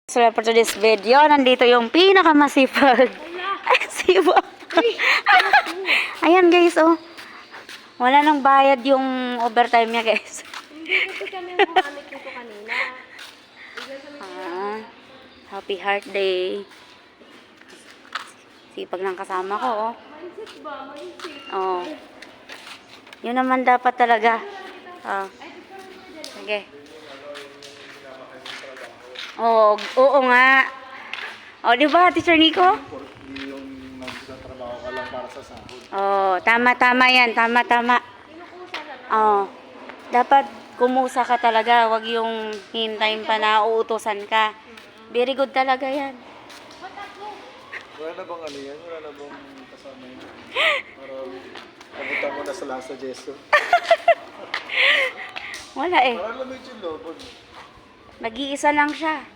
So for today's video, nandito yung pinakamasipag. Sibo. Ayan guys, oh. Wala nang bayad yung overtime niya guys. Hindi kasi kami ang gumamit nito kanina. Happy Heart Day. Sipag ng kasama ko, oh. Mindset ba? Mindset. Oh. Yun naman dapat talaga. Oh. Sige. Oo, oo nga. O, di ba, Teacher Nico? Yung nagtatrabaho ka lang para sa sahod. Oh, tama yan. Tama. Oh. Dapat kumusa ka talaga. Wag yung hintayin pa na uutusan ka. Very good talaga yan. Wala na bang ano yan? Wala na bang kasama yun? Para pabutan mo na sa lasa Jeso. Wala eh. Para alam mo yung lobo. Nag-iisa lang siya.